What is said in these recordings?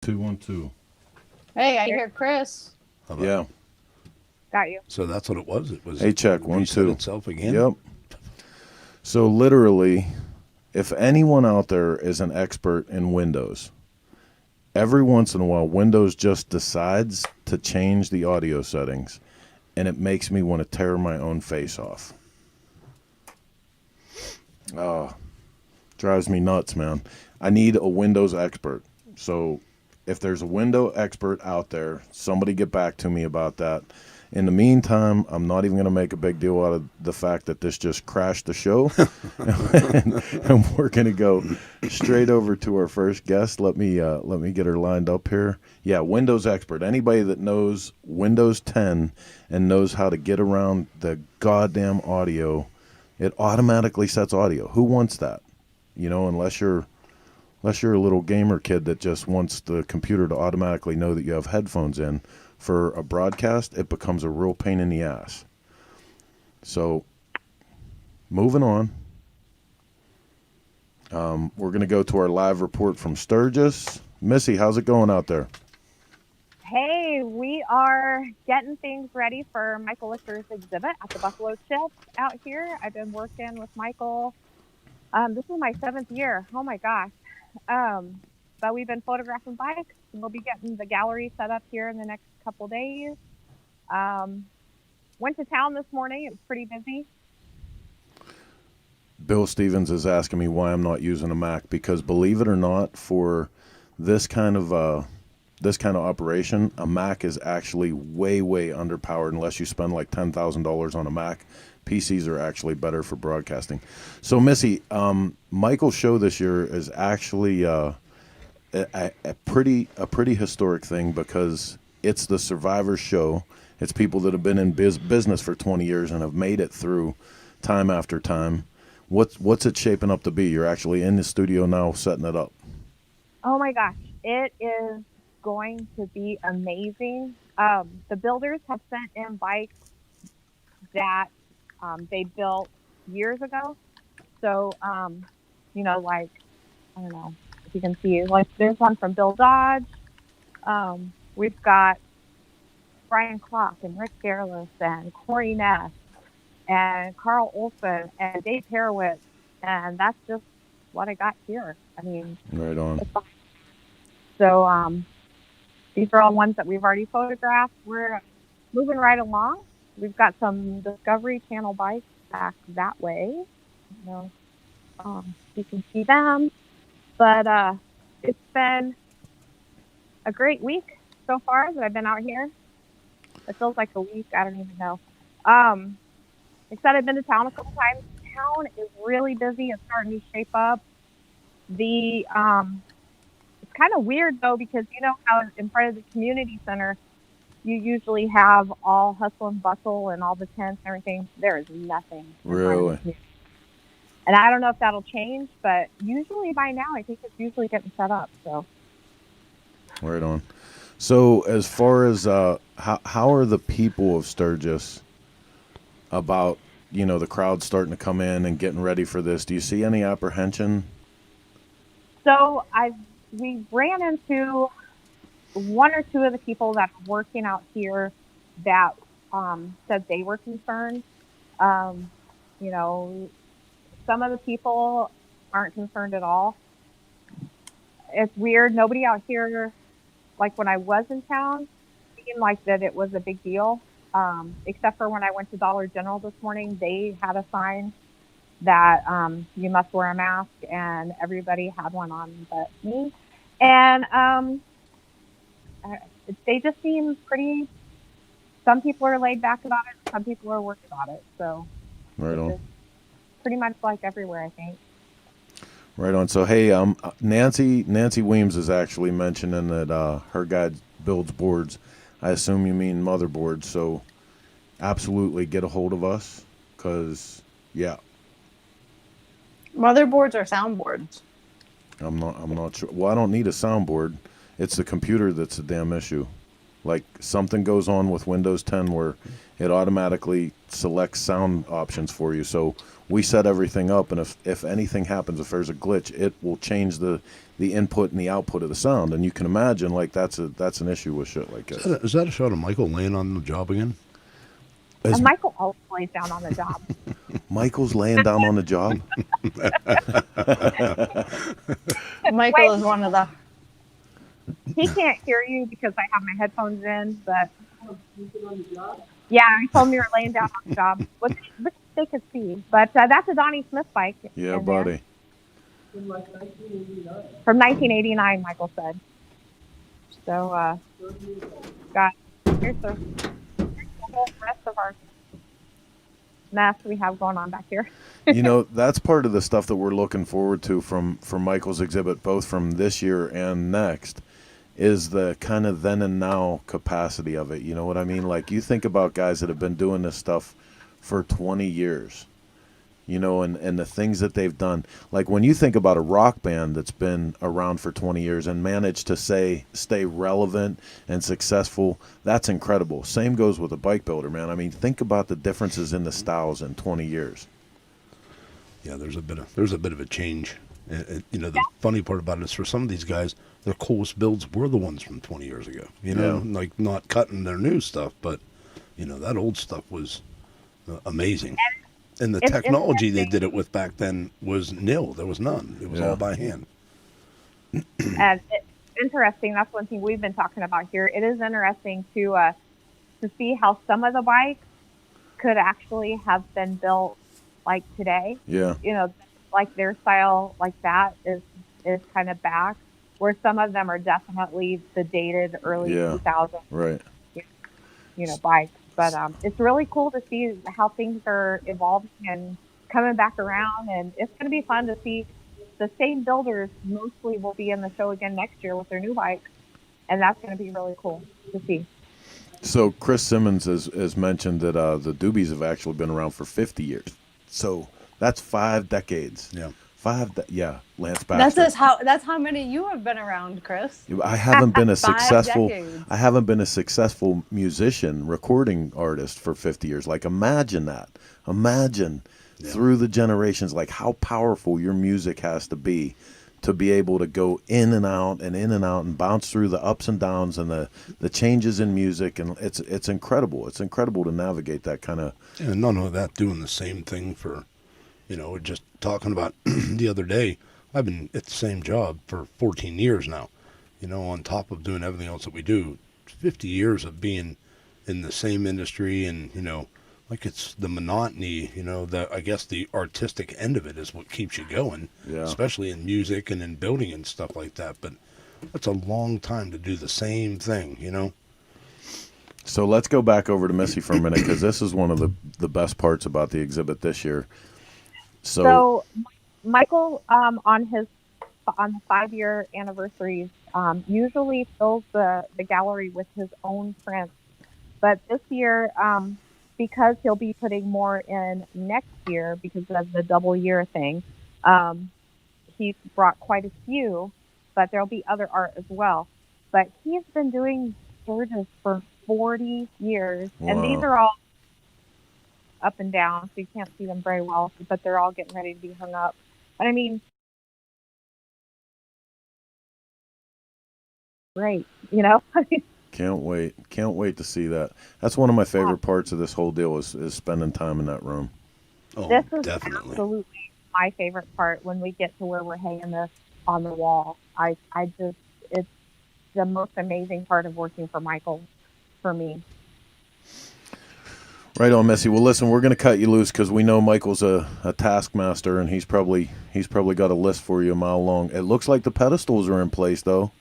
212. Hey, I hear Chris. Yeah. Got you. So that's what it was. It was. Hey, check, 1 reset 2. itself again. Yep. So literally, if anyone out there is an expert in Windows, every once in a while, Windows just decides to change the audio settings, and it makes me want to tear my own face off. Drives me nuts, man. I need a Windows expert. So if there's a Windows expert out there, somebody get back to me about that. In the meantime, I'm not even going to make a big deal out of the fact that this just crashed the show. and we're going to go straight over to our first guest. Let me get her lined up here. Yeah, Windows expert. Anybody that knows Windows 10 and knows how to get around the goddamn audio, it automatically sets audio. Who wants that? You know, unless you're a little gamer kid that just wants the computer to automatically know that you have headphones in. For a broadcast, it becomes a real pain in the ass. So, moving on. We're going to go to our live report from Sturgis. Missy, how's it going out there? Hey, we are getting things ready for Michael Licker's exhibit at the Buffalo Chip out here. I've been working with Michael. This is my 7th year. Oh my gosh. But we've been photographing bikes. We'll be getting the gallery set up here in the next couple days. Went to town this morning. It was pretty busy. Bill Stevens is asking me why I'm not using a Mac, because believe it or not, for this kind of operation, a Mac is actually way underpowered unless you spend like $10,000 on a Mac. PCs are actually better for broadcasting. So Missy, Michael's show this year is actually a pretty historic thing, because it's the Survivor show. It's people that have been in business for 20 years and have made it through time after time. What's it shaping up to be? You're actually in the studio now setting it up. Oh my gosh, it is going to be amazing. The builders have sent in bikes that they built years ago. So, like, I don't know if you can see, like, there's one from Bill Dodge. We've got Brian Clock and Rick Garrellis and Corey Ness and Carl Olson and Dave Harowitz. And that's just what I got here. I mean, right on. So, these are all ones that we've already photographed. We're moving right along. We've got some Discovery Channel bikes back that way. You can see them. But it's been a great week so far that I've been out here. It feels like a week. I don't even know. Like I said, I've been to town a couple times. Town is really busy. It's starting to shape up. It's kind of weird, though, because you know how in front of the community center, you usually have all hustle and bustle and all the tents and everything. There is nothing. Really? And I don't know if that'll change, but usually by now, I think it's usually getting set up. So. Right on. So as far as how are the people of Sturgis about, the crowd starting to come in and getting ready for this? Do you see any apprehension? So we ran into one or two of the people that are working out here that said they were concerned. Some of the people aren't concerned at all. It's weird. Nobody out here, like when I was in town, seemed like that it was a big deal. Except for when I went to Dollar General this morning, they had a sign that you must wear a mask, and everybody had one on but me. And they just seem pretty. Some people are laid back about it. Some people are worried about it. So, right on. Pretty much like everywhere, I think. Right on. So, hey, Nancy Weems is actually mentioning that her guy builds boards. I assume you mean motherboards. So, absolutely get a hold of us, because, yeah. Motherboards or soundboards? I'm not sure. Well, I don't need a soundboard. It's the computer that's the damn issue. Like, something goes on with Windows 10 where it automatically selects sound options for you. So we set everything up, and if anything happens, if there's a glitch, it will change the the input and the output of the sound. And you can imagine, like, that's an issue with shit like this. Is that a shot of Michael laying on the job again? As And Michael always lays down on the job. Michael's laying down on the job. Michael is one of the. He can't hear you because I have my headphones in, but yeah, he told me you're laying down on the job, which they could see. But that's a Donnie Smith bike. Yeah, in there. buddy. From 1989, Michael said. So, here's the whole rest of our mess we have going on back here. You know, that's part of the stuff that we're looking forward to from Michael's exhibit, both from this year and next, is the kind of then and now capacity of it. You know what I mean? Like, you think about guys that have been doing this stuff for 20 years, you know, and the things that they've done. Like, when you think about a rock band that's been around for 20 years and managed to stay relevant and successful, that's incredible. Same goes with a bike builder, man. I mean, think about the differences in the styles in 20 years. Yeah, there's a bit of a change. You know, the funny part about it is, for some of these guys, their coolest builds were the ones from 20 years ago. You know, like, not cutting their new stuff, but, you know, that old stuff was amazing. And the technology they did it with back then was nil. There was none. It was all by hand. And it's interesting. That's one thing we've been talking about here. It is interesting to see how some of the bikes could actually have been built like today. Yeah. You know, like their style like that is kind of back, where some of them are definitely the dated early 2000s, right, you know, bikes. But it's really cool to see how things are evolving and coming back around, and it's going to be fun to see. The same builders mostly will be in the show again next year with their new bikes, and that's going to be really cool to see. So Chris Simmons has mentioned that the Doobies have actually been around for 50 years. So that's 5 decades. Yeah. Lance Baxter. That's how many you have been around, Chris. I haven't been a 5 successful decades. I haven't been a successful musician, recording artist for 50 years. Like, imagine that. Imagine through the generations, like, how powerful your music has to be able to go in and out and bounce through the ups and downs and the changes in music, and it's incredible. It's incredible to navigate that kind of. And none of that doing the same thing for, you know, just talking about the other day, I've been at the same job for 14 years now, you know, on top of doing everything else that we do. 50 years of being in the same industry, and, you know, like, it's the monotony, you know, I guess the artistic end of it is what keeps you going, especially in music and in building and stuff like that. But that's a long time to do the same thing, you know. So let's go back over to Missy for a minute, because this is one of the best parts about the exhibit this year. So Michael, on the 5-year anniversaries, usually fills the gallery with his own prints. But this year, because he'll be putting more in next year because of the double year thing, he's brought quite a few, but there'll be other art as well. But he's been doing Sturgis for 40 years, and these are all up and down, so you can't see them very well, but they're all getting ready to be hung up. But I mean, great, you know. Can't wait to see that. That's one of my favorite parts of this whole deal is spending time in that room. Oh, this is definitely. Absolutely my favorite part when we get to where we're hanging this on the wall. It's the most amazing part of working for Michael for me. Right on, Missy. Well, listen, we're going to cut you loose because we know Michael's a taskmaster, and he's probably got a list for you a mile long. It looks like the pedestals are in place, though.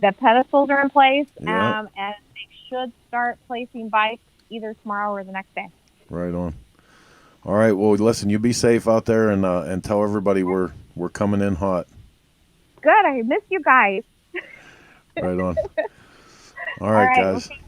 The pedestals are in place, Yeah. and they should start placing bikes either tomorrow or the next day. Right on. All right. Well, listen, you be safe out there, and tell everybody we're coming in hot. Good. I miss you guys. Right on. All right, guys. Okay.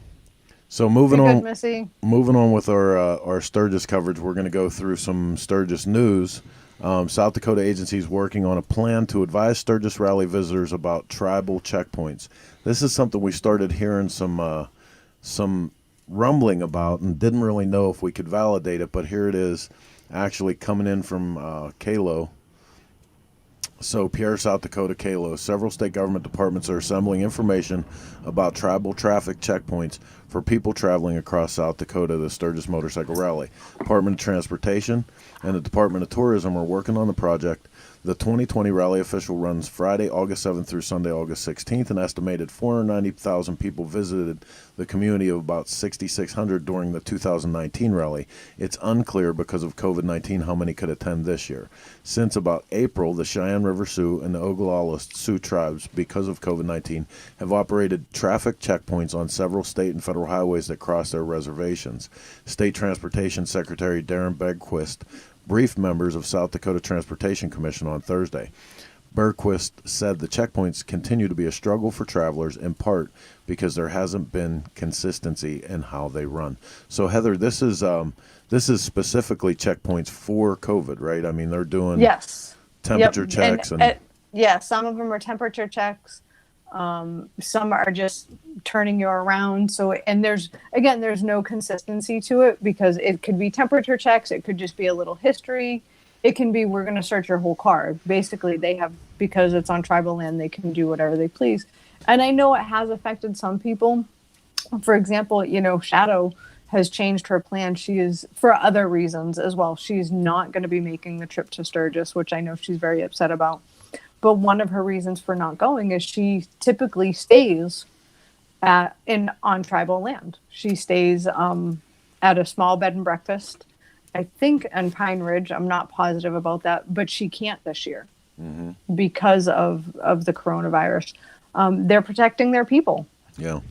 So moving You're on. good, Missy. Moving on with our Sturgis coverage, we're going to go through some Sturgis news. South Dakota agencies working on a plan to advise Sturgis Rally visitors about tribal checkpoints. This is something we started hearing some rumbling about and didn't really know if we could validate it, but here it is, actually coming in from Kalo. So, Pierre, South Dakota, Kalo, several state government departments are assembling information about tribal traffic checkpoints for people traveling across South Dakota to the Sturgis Motorcycle Rally. Department of Transportation and the Department of Tourism are working on the project. The 2020 rally official runs Friday, August 7th through Sunday, August 16th. An estimated 490,000 people visited the community of about 6,600 during the 2019 rally. It's unclear because of COVID-19 how many could attend this year. Since about April, the Cheyenne River Sioux and the Oglala Sioux tribes, because of COVID-19, have operated traffic checkpoints on several state and federal highways that cross their reservations. State Transportation Secretary Darren Bergquist briefed members of South Dakota Transportation Commission on Thursday. Bergquist said the checkpoints continue to be a struggle for travelers, in part because there hasn't been consistency in how they run. So, Heather, this is specifically checkpoints for COVID, right? I mean, they're doing Yes. temperature Yep. checks Yeah, some of them are temperature checks. Some are just turning you around. So, and there's no consistency to it because it could be temperature checks. It could just be a little history. It can be, we're going to search your whole car. Basically, they have, because it's on tribal land, they can do whatever they please. And I know it has affected some people. For example, Shadow has changed her plan. She is, for other reasons as well, she's not going to be making the trip to Sturgis, which I know she's very upset about. But one of her reasons for not going is she typically stays on tribal land. She stays at a small bed and breakfast, I think, in Pine Ridge. I'm not positive about that, but she can't this year because of the coronavirus. They're protecting their people. yeah.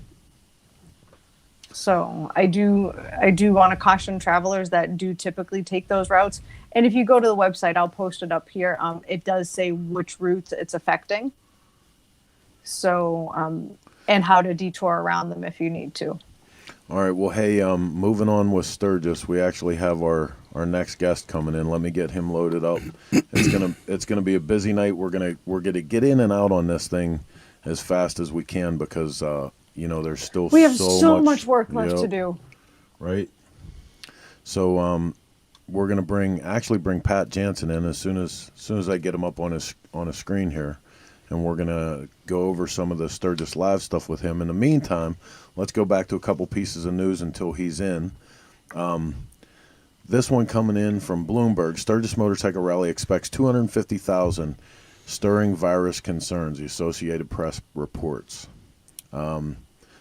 So I do want to caution travelers that do typically take those routes. And if you go to the website, I'll post it up here. It does say which routes it's affecting. So, and how to detour around them if you need to. All right. Well, hey, moving on with Sturgis, we actually have our next guest coming in. Let me get him loaded up. It's gonna be a busy night. We're gonna get in and out on this thing as fast as we can because there's still We have so much work left to do. Right. So we're gonna bring Pat Jansen in as soon as I get him up on a screen here, and we're gonna go over some of the Sturgis Live stuff with him. In the meantime, let's go back to a couple pieces of news until he's in. This one coming in from Bloomberg: Sturgis Motorcycle Rally expects 250,000, stirring virus concerns. The Associated Press reports.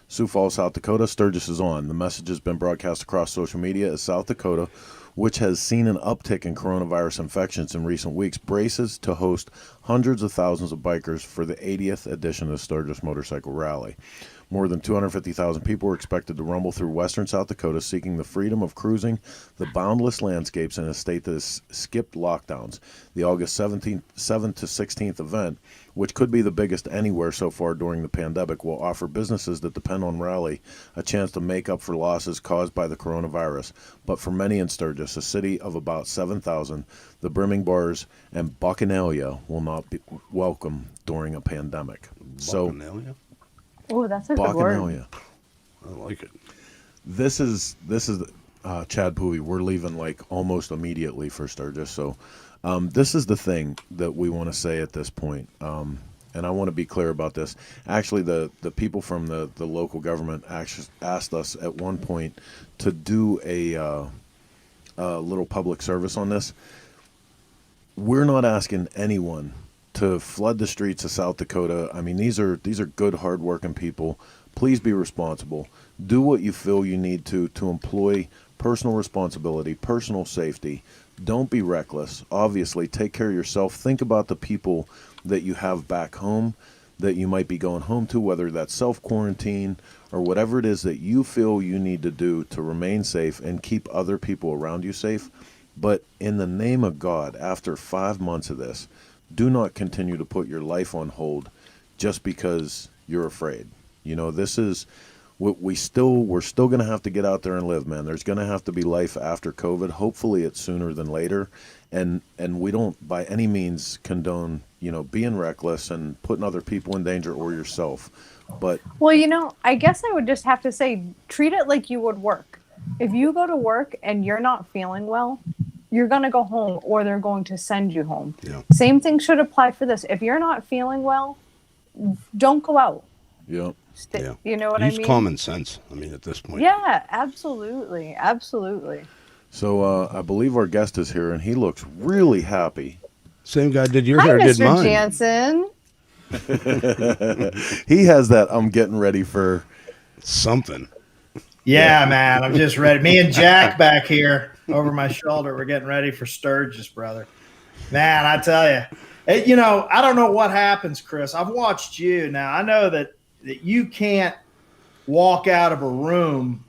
Sioux Falls, South Dakota, Sturgis is on. The message has been broadcast across social media as South Dakota, which has seen an uptick in coronavirus infections in recent weeks, braces to host hundreds of thousands of bikers for the 80th edition of Sturgis Motorcycle Rally. More than 250,000 people are expected to rumble through western South Dakota seeking the freedom of cruising the boundless landscapes in a state that has skipped lockdowns. The August 7th to 16th event, which could be the biggest anywhere so far during the pandemic, will offer businesses that depend on Rally a chance to make up for losses caused by the coronavirus. But for many in Sturgis, a city of about 7,000, the brimming bars and bacchanalia will not be welcome during a pandemic. Bacchanalia? Oh, that's a good word. Bacchanalia. I like it. This is Chad Pooey. We're leaving like almost immediately for Sturgis. So this is the thing that we want to say at this point. And I want to be clear about this. Actually, the people from the local government actually asked us at one point to do a little public service on this. We're not asking anyone to flood the streets of South Dakota. I mean, these are good, hardworking people. Please be responsible. Do what you feel you need to employ personal responsibility, personal safety. Don't be reckless. Obviously, take care of yourself. Think about the people that you have back home that you might be going home to, whether that's self-quarantine or whatever it is that you feel you need to do to remain safe and keep other people around you safe. But in the name of God, after 5 months of this, do not continue to put your life on hold just because you're afraid. This is what we're still going to have to get out there and live, man. There's going to have to be life after COVID. Hopefully it's sooner than later. And we don't by any means condone, being reckless and putting other people in danger or yourself. But Well, I guess I would just have to say, treat it like you would work. If you go to work and you're not feeling well, you're going to go home or they're going to send you home. Yeah. Same thing should apply for this. If you're not feeling well, don't go out. Yep. Yeah. You know what Use I mean? common sense. I mean, at this point. Yeah, absolutely. Absolutely. So I believe our guest is here, and he looks really happy. Same guy did your Hi, hair, did Mr. mine. Jansen. He has that I'm getting ready for Something. Yeah, man, I'm just ready. Me and Jack back here over my shoulder, we're getting ready for Sturgis, brother. Man, I tell you, I don't know what happens, Chris. I've watched you now. I know that you can't walk out of a room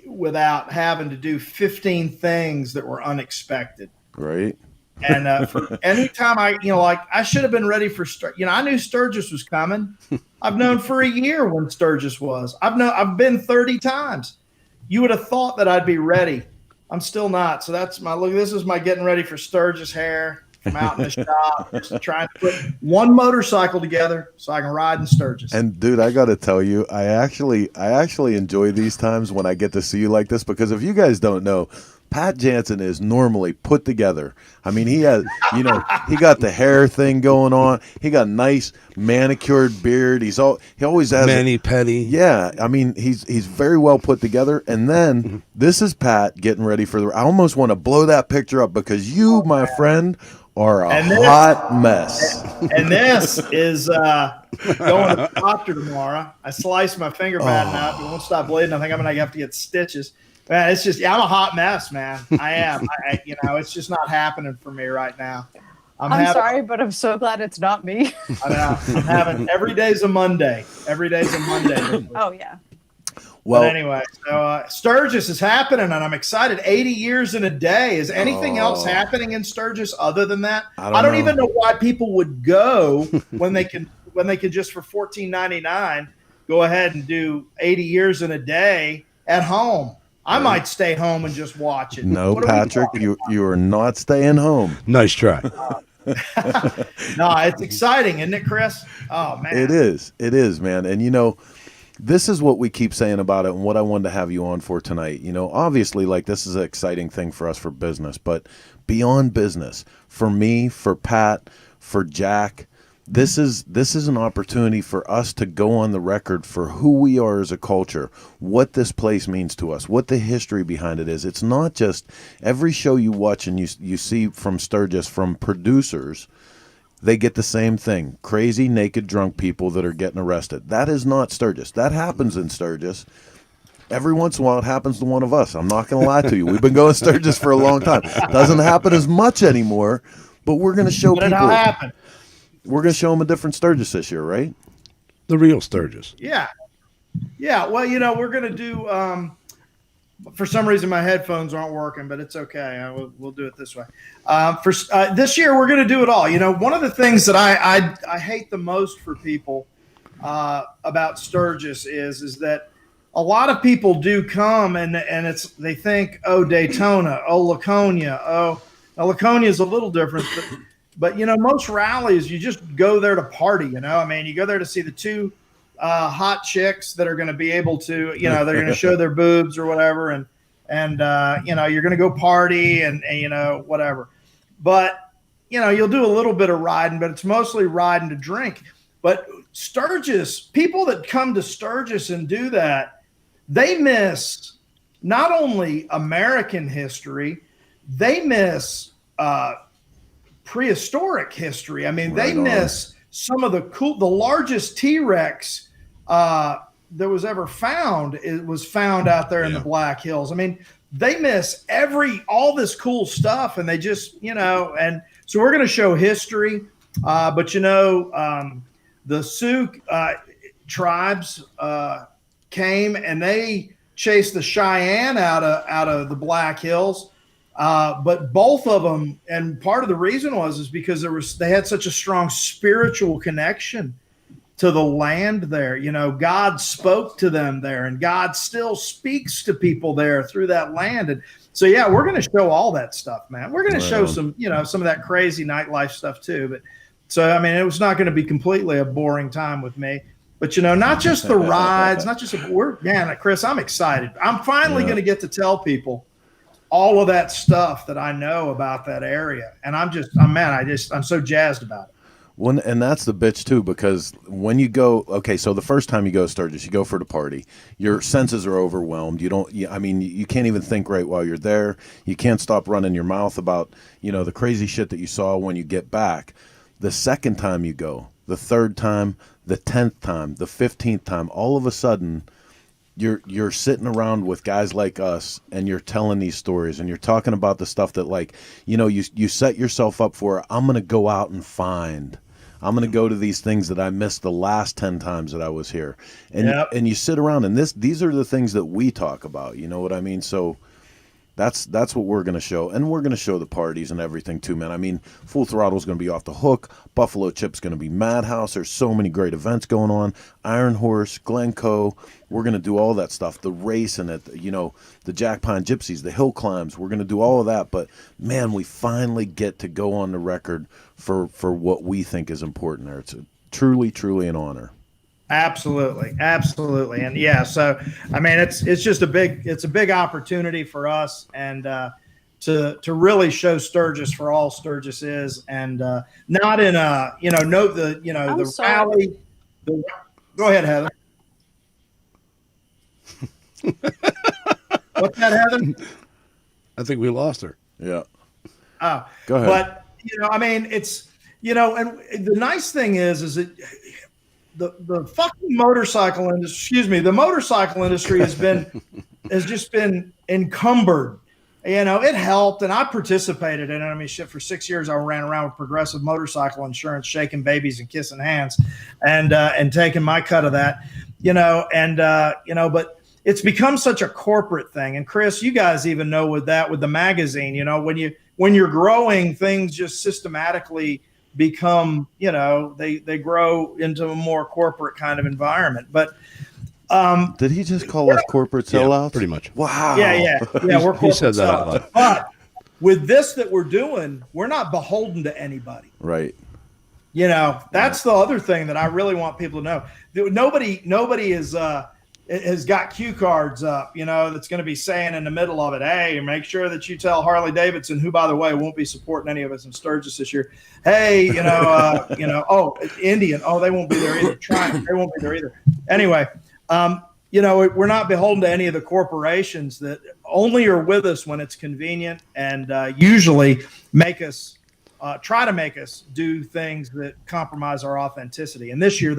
without having to do 15 things that were unexpected. right. And for any time I should have been ready for I knew Sturgis was coming. I've known for a year when Sturgis was. I've been 30 times. You would have thought that I'd be ready. I'm still not. So that's my look. This is my getting ready for Sturgis hair from out in the shop, just trying to put one motorcycle together so I can ride in Sturgis. And dude, I got to tell you, I actually enjoy these times when I get to see you like this, because if you guys don't know, Pat Jansen is normally put together. I mean, he has, he got the hair thing going on. He got a nice manicured beard. He always has Mani-pedi. Yeah, I mean, he's very well put together. And then this is Pat getting ready for I almost want to blow that picture up, because you, my friend, are a hot mess. And this is going to the doctor tomorrow. I sliced my finger bad enough. It won't stop bleeding. I think I'm going to have to get stitches. Man, it's just, I'm a hot mess, man. I am. It's just not happening for me right now. I'm sorry, but I'm so glad it's not me. I know. I'm having, every day's a Monday. Every day's a Monday. Oh, yeah. Well, but anyway, so Sturgis is happening, and I'm excited. 80 years in a day. Is anything else happening in Sturgis other than that? I don't even know why people would go when they can just for $14.99 go ahead and do 80 years in a day at home. I might stay home and just watch it. No, Patrick, you are not staying home. Nice try. No, it's exciting, isn't it, Chris? Oh, man. It is, man. And this is what we keep saying about it, and what I wanted to have you on for tonight. Obviously, like, this is an exciting thing for us for business, but beyond business, for me, for Pat, for Jack, this is an opportunity for us to go on the record for who we are as a culture, what this place means to us, what the history behind it is. It's not just every show you watch and you see from Sturgis, from producers, they get the same thing. Crazy, naked, drunk people that are getting arrested. That is not Sturgis. That happens in Sturgis. Every once in a while, it happens to one of us. I'm not going to lie to you. We've been going Sturgis for a long time. Doesn't happen as much anymore, but we're going to show people. It'll happen. We're going to show them a different Sturgis this year, right? The real Sturgis. Yeah. Yeah. Well, we're going to do, for some reason, my headphones aren't working, but it's okay. We'll do it this way. For this year, we're going to do it all. One of the things that I hate the most for people about Sturgis is that a lot of people do come and they think, oh, Daytona, oh, Laconia, oh, now Laconia is a little different, but most rallies, you just go there to party, you go there to see the two hot chicks that are going to be able to, they're going to show their boobs or whatever. And you're going to go party and whatever. But, you'll do a little bit of riding, but it's mostly riding to drink. But Sturgis, people that come to Sturgis and do that, they miss not only American history, they miss prehistoric history. I mean, they miss some of the largest T-Rex that was ever found. It was found out there in the Black Hills. I mean, they miss all this cool stuff, and they just, and so we're going to show history. But the Sioux tribes came and they chased the Cheyenne out of the Black Hills. But both of them, and part of the reason is because they had such a strong spiritual connection to the land there. God spoke to them there, and God still speaks to people there through that land. And so, yeah, we're going to show all that stuff, man. We're going to show some of that crazy nightlife stuff too. But so, I mean, it was not going to be completely a boring time with me. But, not just the rides, not just Chris, I'm excited. I'm finally going to get to tell people all of that stuff that I know about that area. And I'm so jazzed about it. And that's the bitch too, because when you go, okay, so the first time you go to Sturgis, you go for the party. Your senses are overwhelmed. You can't even think right while you're there. You can't stop running your mouth about, the crazy shit that you saw when you get back. The second time you go, the third time, the 10th time, the 15th time, all of a sudden, you're sitting around with guys like us, and you're telling these stories, and you're talking about the stuff that, you set yourself up for. I'm going to go out and find. I'm going to go to these things that I missed the last 10 times that I was here. And and you sit around, and these are the things that we talk about. You know what I mean? So that's what we're going to show. And we're going to show the parties and everything too, man. I mean, Full Throttle is going to be off the hook. Buffalo Chip's going to be Madhouse. There's so many great events going on. Iron Horse, Glencoe. We're going to do all that stuff. The racing at, the Jack Pine Gypsies, the hill climbs. We're going to do all of that. But, man, we finally get to go on the record for what we think is important there. It's truly, truly an honor. Absolutely. And yeah, so I mean, it's just a big opportunity for us, and to really show Sturgis for all Sturgis is, and not in a the rally. Go ahead, Heather. What's that, Heather? I think we lost her. Yeah. Oh, go ahead. But I mean, it's and the nice thing is that the fucking motorcycle industry, the motorcycle industry has just been encumbered. It helped, and I participated in it. I mean, shit, for 6 years I ran around with Progressive Motorcycle Insurance, shaking babies and kissing hands, and taking my cut of that. But it's become such a corporate thing. And Chris, you guys even know with the magazine, when you're growing, things just systematically become, they grow into a more corporate kind of environment. But did he just call us corporate sellouts? Yeah, pretty much. Wow. Yeah. We're corporate. He said that out loud. But with this that we're doing, we're not beholden to anybody. Right. That's the other thing that I really want people to know. Nobody has got cue cards up, that's going to be saying in the middle of it, hey, make sure that you tell Harley Davidson, who, by the way, won't be supporting any of us in Sturgis this year. Hey, Indian. Oh, they won't be there either. China, they won't be there either. Anyway, we're not beholden to any of the corporations that only are with us when it's convenient, and usually try to make us do things that compromise our authenticity. And this year,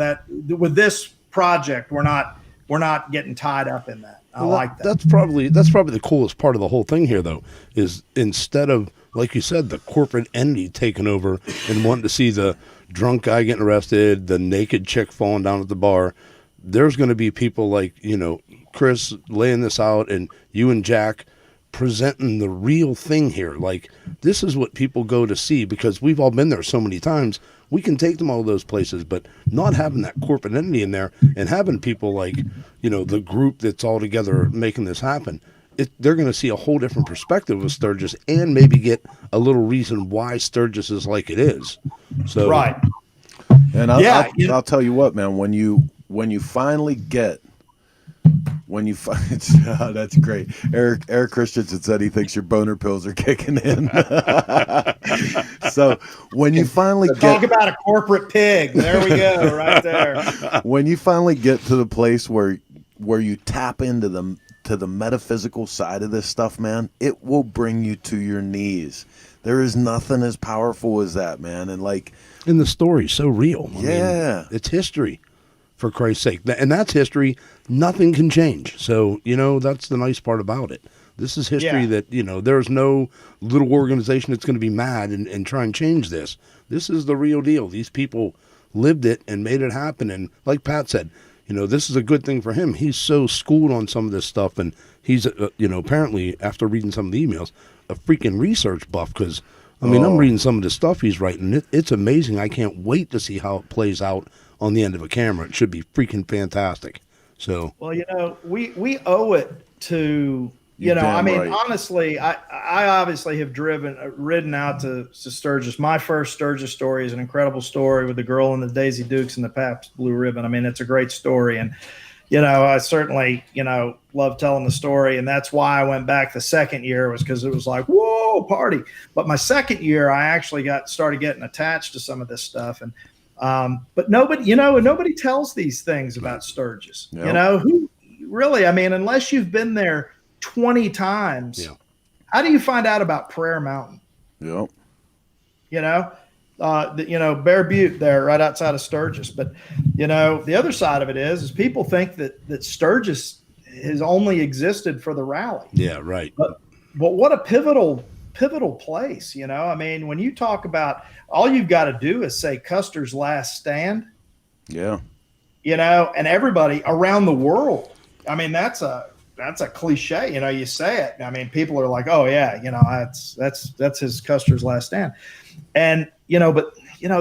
with this project, we're not getting tied up in that. I like that. That's probably the coolest part of the whole thing here, though, is instead of, like you said, the corporate entity taking over and wanting to see the drunk guy getting arrested, the naked chick falling down at the bar, there's going to be people like, Chris laying this out, and you and Jack presenting the real thing here. Like, this is what people go to see, because we've all been there so many times. We can take them all those places, but not having that corporate entity in there and having people like, the group that's all together making this happen, they're going to see a whole different perspective of Sturgis, and maybe get a little reason why Sturgis is like it is. So, right. And I'll tell you what, man, when you finally get, that's great. Eric Christensen said he thinks your boner pills are kicking in. So when you finally talk about a corporate pig, there we go, right there. When you finally get to the place where you tap into the metaphysical side of this stuff, man, it will bring you to your knees. There is nothing as powerful as that, man. And the story's so real. I mean, it's history, for Christ's sake. And that's history. Nothing can change. So, that's the nice part about it. This is history that, there's no little organization that's going to be mad and try and change this. This is the real deal. These people lived it and made it happen. And like Pat said, this is a good thing for him. He's so schooled on some of this stuff. And he's, apparently, after reading some of the emails, a freaking research buff, because, I'm reading some of the stuff he's writing. It's amazing. I can't wait to see how it plays out on the end of a camera. It should be freaking fantastic. So, well, we owe it to, right. Honestly, I obviously have ridden out to Sturgis. My first Sturgis story is an incredible story with the girl in the Daisy Dukes and the Pabst Blue Ribbon. I mean, it's a great story. And, I certainly, love telling the story. And that's why I went back the second year, was because it was like, whoa, party. But my second year, I actually started getting attached to some of this stuff. And, but nobody tells these things about Sturgis, Yep. who really, I mean, unless you've been there 20 times, how do you find out about Prayer Mountain? Yep. Bear Butte there right outside of Sturgis. But, the other side of it is people think that Sturgis has only existed for the rally. Yeah, right. But what a pivotal place, I mean, when you talk about, all you've got to do is say Custer's last stand, Yeah. and everybody around the world. I mean, that's a cliche, you say it. I mean, people are like, oh yeah, that's his Custer's last stand. And, but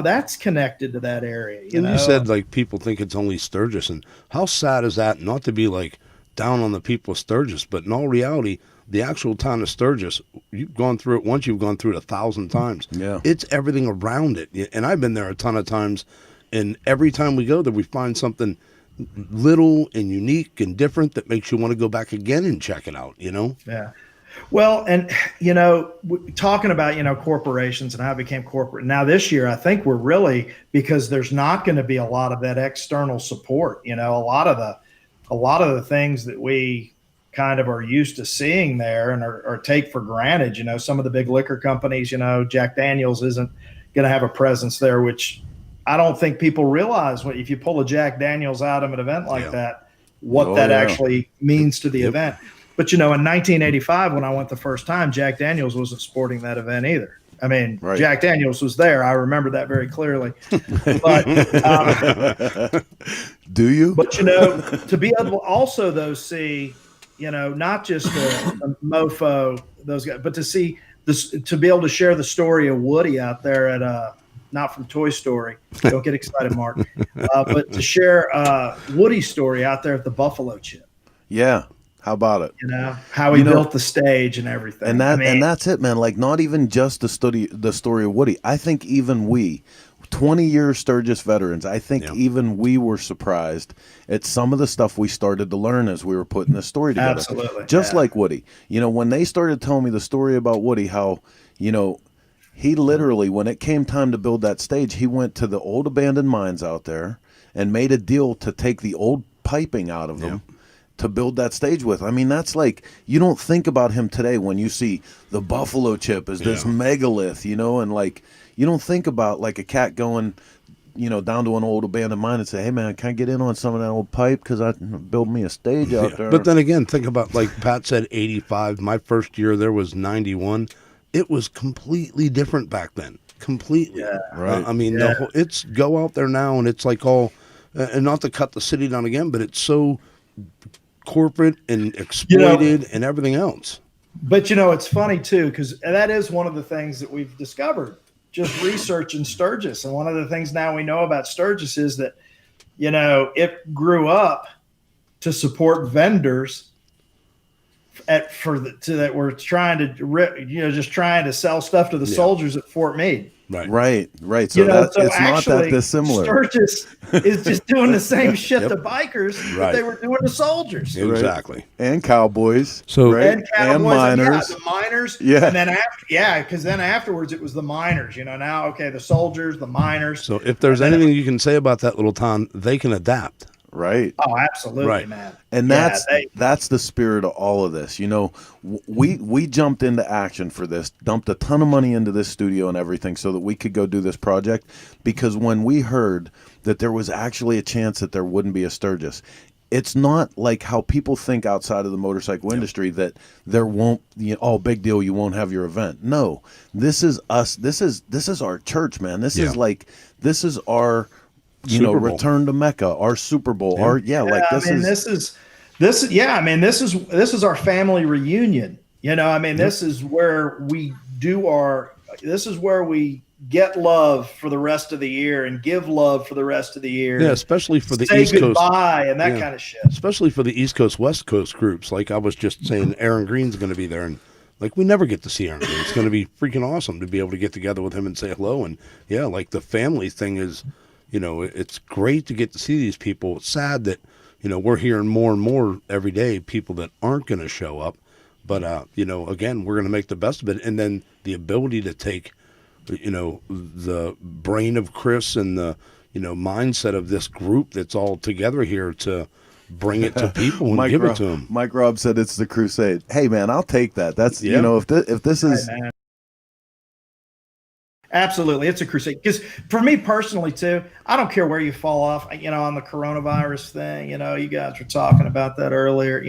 that's connected to that area. You said like people think it's only Sturgis, and how sad is that? Not to be like down on the people of Sturgis, but in all reality, the actual town of Sturgis, you've gone through it once, you've gone through it 1,000 times. Yeah. It's everything around it. And I've been there a ton of times, and every time we go there, we find something little and unique and different that makes you want to go back again and check it out, Yeah. Well, and, talking about, corporations and how it became corporate. Now this year, I think we're really, because there's not going to be a lot of that external support, a lot of the things that we kind of are used to seeing there and or take for granted, some of the big liquor companies, Jack Daniels isn't going to have a presence there, which I don't think people realize if you pull a Jack Daniels out of an event like that, what actually means to the event. But, in 1985, when I went the first time, Jack Daniels wasn't sporting that event either. I mean, Jack Daniels was there. I remember that very clearly. But do you? But, to be able to also, though, see, not just a mofo, those guys, but to see this, to be able to share the story of Woody out there at not from Toy Story. Don't get excited, Mark. But to share Woody's story out there at the Buffalo Chip. Yeah. How about it? How he built the stage and everything. And and that's it, man. Like, not even just the story of Woody. I think even we, 20-year Sturgis veterans, I think even we were surprised at some of the stuff we started to learn as we were putting this story together. Absolutely. Just like Woody. When they started telling me the story about Woody, how, he literally, when it came time to build that stage, he went to the old abandoned mines out there and made a deal to take the old piping out of them. To build that stage with. I mean, that's like, you don't think about him today when you see the Buffalo Chip as this megalith, and like, you don't think about like a cat going, down to an old abandoned mine and say, hey man, can I get in on some of that old pipe? Because I built me a stage out there. But then again, think about, like Pat said, 85. My first year there was 91. It was completely different back then. Completely. Yeah. Right. I mean, it's go out there now and it's like all, and not to cut the city down again, but it's so corporate and exploited and everything else. But it's funny too, because that is one of the things that we've discovered just researching Sturgis. And one of the things now we know about Sturgis is that it grew up to support vendors that were trying to just trying to sell stuff to the soldiers at Fort Meade. Right. So it's not that dissimilar. Sturgis is just doing the same shit to bikers that they were doing to soldiers. Exactly. And cowboys. And cowboys, and miners. the miners. Yeah. And then because then afterwards it was the miners. Now, the soldiers, the miners. So if there's anything you can say about that little town, they can adapt. Right. Oh, absolutely, man. And that's the spirit of all of this. We jumped into action for this, dumped a ton of money into this studio and everything so that we could go do this project, because when we heard that there was actually a chance that there wouldn't be a Sturgis, it's not like how people think outside of the motorcycle industry that there won't, big deal, you won't have your event. No, this is us. This is our church, man. This is our return to Mecca, our Super Bowl, this is our family reunion. This is where we this is where we get love for the rest of the year and give love for the rest of the year. Yeah, especially for the East Coast. Say goodbye and that kind of shit. Especially for the East Coast, West Coast groups. Like I was just saying, Aaron Green's going to be there, and like we never get to see Aaron Green. It's going to be freaking awesome to be able to get together with him and say hello. And like the family thing is, it's great to get to see these people. It's sad that, we're hearing more and more every day, people that aren't going to show up. But, again, we're going to make the best of it. And then the ability to take, the brain of Chris and the, mindset of this group that's all together here to bring it to people and give it to them. Mike Robb said it's the crusade. Hey, man, I'll take that. That's, Yeah. if this is... Right, man. Absolutely. It's a crusade. Because for me personally, too, I don't care where you fall off, on the coronavirus thing. You guys were talking about that earlier.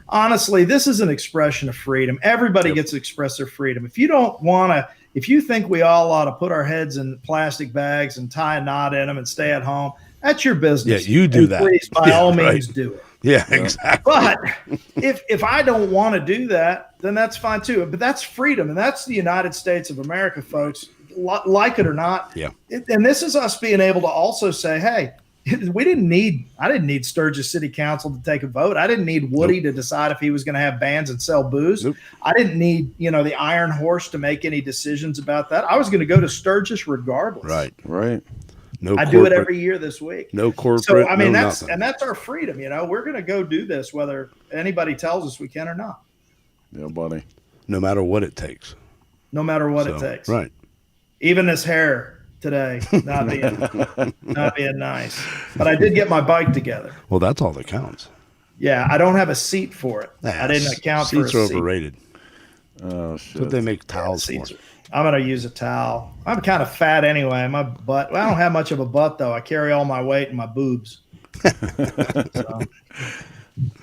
Honestly, this is an expression of freedom. Everybody gets to express their freedom. If you think we all ought to put our heads in plastic bags and tie a knot in them and stay at home, that's your business. Yeah, you do that. Please, by all means, do it. Yeah, exactly. But if I don't want to do that, then that's fine too. But that's freedom, and that's the United States of America, folks. Like it or not. Yeah. And this is us being able to also say, hey, I didn't need Sturgis City Council to take a vote. I didn't need Woody to decide if he was going to have bands and sell booze. I didn't need, the Iron Horse to make any decisions about that. I was going to go to Sturgis regardless. Right. I do it every year this week. No corporate. So that's our freedom. We're going to go do this whether anybody tells us we can or not. Yeah, buddy. No matter what it takes. No matter what it takes. Right. Even this hair today not being nice, but I did get my bike together. Well, that's all that counts. Yeah, I don't have a seat for it. I didn't account for a seat. Seats are overrated. Oh shit! That's what they make towels for. I'm gonna use a towel. I'm kind of fat anyway. My butt. Well, I don't have much of a butt though. I carry all my weight in my boobs. So.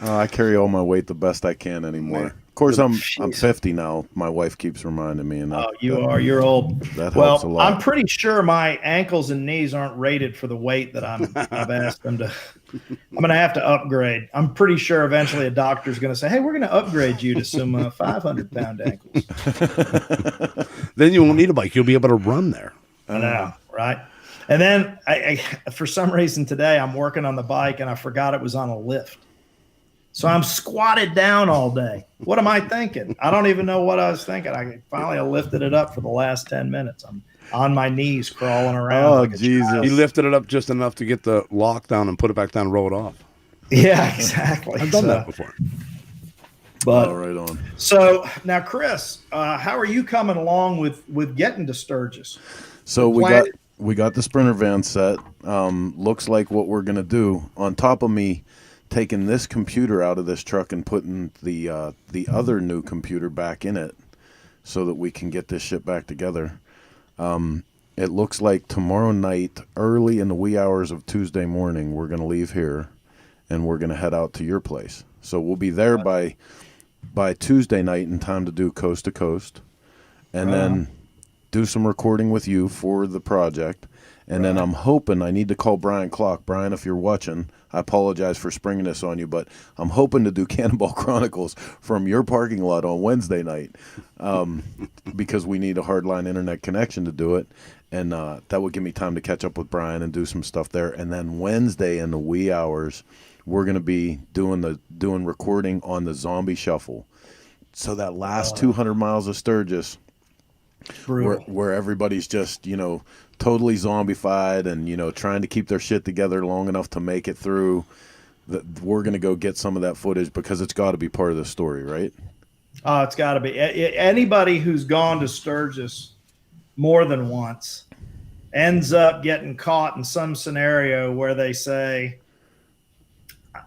I carry all my weight the best I can anymore. Of course, I'm 50 now. My wife keeps reminding me. And you're old. That helps a lot. I'm pretty sure my ankles and knees aren't rated for the weight that I've asked them to. I'm going to have to upgrade. I'm pretty sure eventually a doctor's going to say, hey, we're going to upgrade you to some 500-pound ankles. Then you won't need a bike. You'll be able to run there. I know, right? And then I for some reason today, I'm working on the bike and I forgot it was on a lift. So I'm squatted down all day. What am I thinking? I don't even know what I was thinking. I finally lifted it up for the last 10 minutes. I'm on my knees crawling around. Oh, like Jesus. You lifted it up just enough to get the lock down and put it back down and roll it off. Yeah, exactly. I've done that before. But right on. So now, Chris, how are you coming along with getting to Sturgis? So we got the Sprinter van set. Looks like what we're gonna do on top of me taking this computer out of this truck and putting the other new computer back in it so that we can get this shit back together. It looks like tomorrow night, early in the wee hours of Tuesday morning, we're going to leave here and we're going to head out to your place. So we'll be there by Tuesday night in time to do coast to coast and then do some recording with you for the project. And then I'm hoping, I need to call Brian Clock. Brian, if you're watching, I apologize for springing this on you, but I'm hoping to do Cannonball Chronicles from your parking lot on Wednesday night because we need a hardline internet connection to do it. And that would give me time to catch up with Brian and do some stuff there. And then Wednesday in the wee hours, we're going to be doing recording on the Zombie Shuffle. So that last 200 miles of Sturgis, where everybody's just, totally zombified and, trying to keep their shit together long enough to make it through. We're going to go get some of that footage because it's got to be part of the story, right? Oh, it's got to be. Anybody who's gone to Sturgis more than once ends up getting caught in some scenario where they say,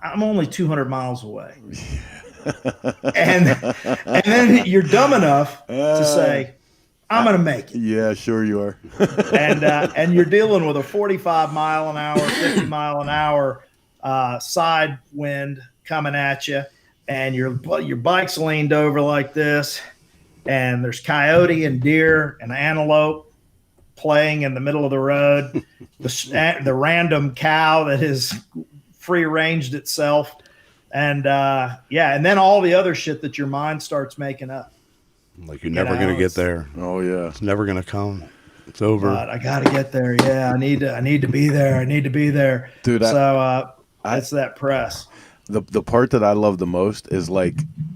I'm only 200 miles away. and then you're dumb enough to say, I'm going to make it. Yeah, sure you are. and you're dealing with a 45 mile an hour, 50 mile an hour side wind coming at you, and your bike's leaned over like this, and there's coyote and deer and antelope playing in the middle of the road, the random cow that has free ranged itself, and and then all the other shit that your mind starts making up. Like you're never going to get there. Oh yeah. It's never going to come. It's over. But I got to get there. Yeah. I need to be there. I need to be there. Dude. So it's that press. The part that I love the most is like,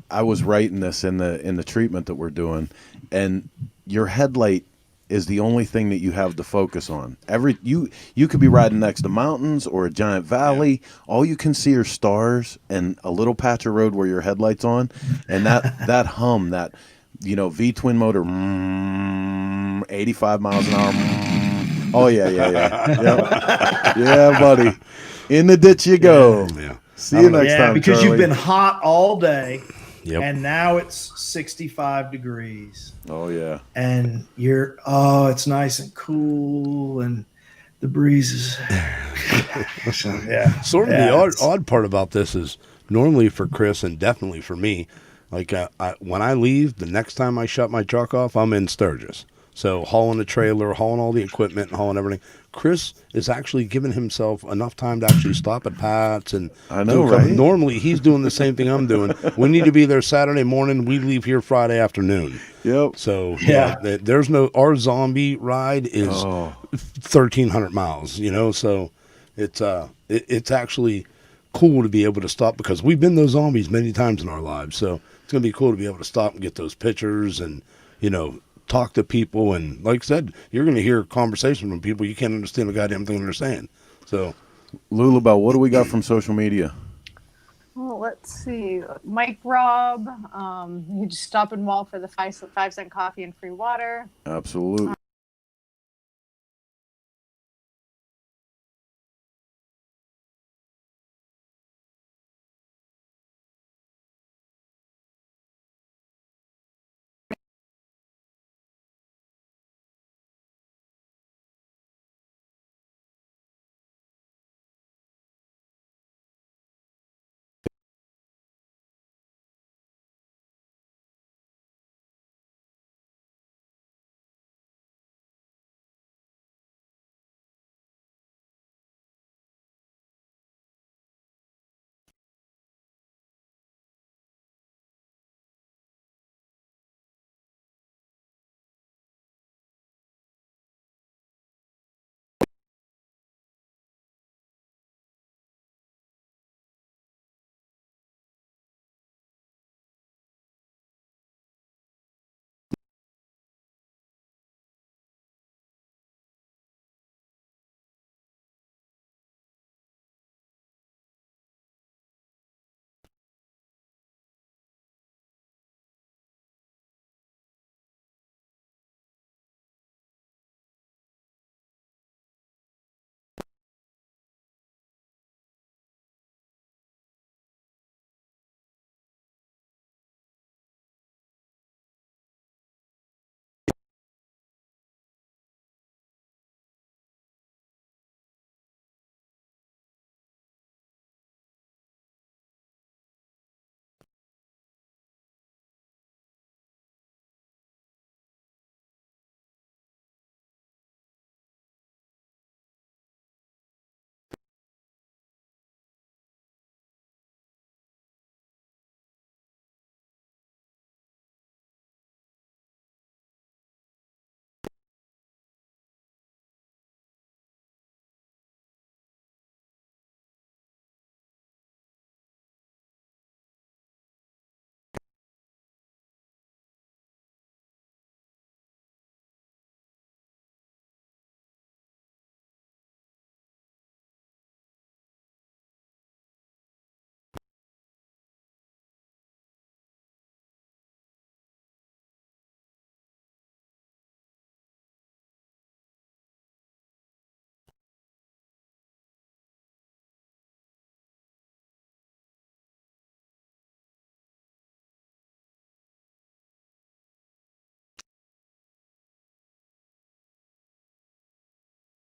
I was writing this in the treatment that we're doing, and your headlight is the only thing that you have to focus on. You could be riding next to mountains or a giant valley. All you can see are stars and a little patch of road where your headlights on, and that hum, that V twin motor, 85 miles an hour. Oh yeah, yeah, buddy. In the ditch you go. Yeah. See you next time, because Charlie. you've been hot all day. Yep. And now it's 65 degrees. Oh yeah. And it's nice and cool, and the breeze is. Sort of the odd part about this is normally for Chris and definitely for me, like when I leave, the next time I shut my truck off, I'm in Sturgis. So hauling the trailer, hauling all the equipment, and hauling everything. Chris is actually giving himself enough time to actually stop at Pat's and I know, right? Normally he's doing the same thing I'm doing. We need to be there Saturday morning. We leave here Friday afternoon. Yep. So there's our zombie ride is 1,300 miles. So it's actually cool to be able to stop because we've been those zombies many times in our lives. So it's gonna be cool to be able to stop and get those pictures and talk to people, and like I said, you're going to hear conversation from people you can't understand a goddamn thing they're saying. So, Lulabelle, what do we got from social media? Well, let's see. Mike Robb, you just stop and wall for the 5 cent coffee and free water. Absolutely.